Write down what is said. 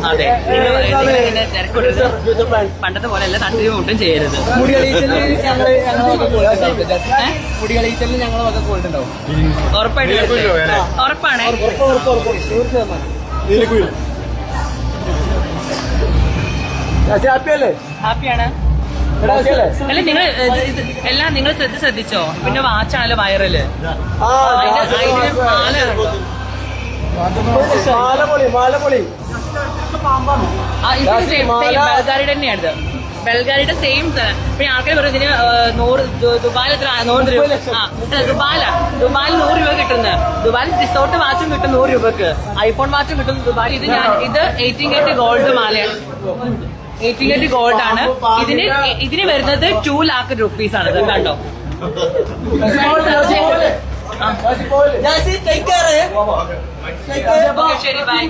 അതെ, തിരക്കൊടുത്ത് പണ്ടത്തെ പോലെ അല്ല, തട്ടിയും ഒട്ടും ചെയ്യരുത്. ഉറപ്പായിട്ടും ഉറപ്പാണ്. ഹാപ്പിയാണ്. അല്ല, നിങ്ങൾ എല്ലാം നിങ്ങൾ ശ്രദ്ധിച്ചോ? പിന്നെ വാച്ചാണല്ലോ വൈറല്. ബൽഗാരിയുടെ തന്നെയാണ്. ബൽഗാരിയുടെ സെയിം. പിന്നെ ആൾക്കാർ പറയും ഇതിന് 100 ദുബായിൽ എത്ര 100 രൂപ. ദുബായിൽ 100 രൂപ കിട്ടുന്നത്. ദുബായിൽ റിസോർട്ട് വാച്ചും കിട്ടും 100 രൂപക്ക്. ഐഫോൺ വാച്ചും കിട്ടും ദുബായിൽ. ഇത് 18 കാരറ്റ് ഗോൾഡ് മാലയാണ്. 18 കാരറ്റ് ഗോൾഡ് ആണ്. ഇതിന് വരുന്നത് 2 lakh rupees ആണ്. ഇത് കണ്ടോ? ശരി, ബൈ.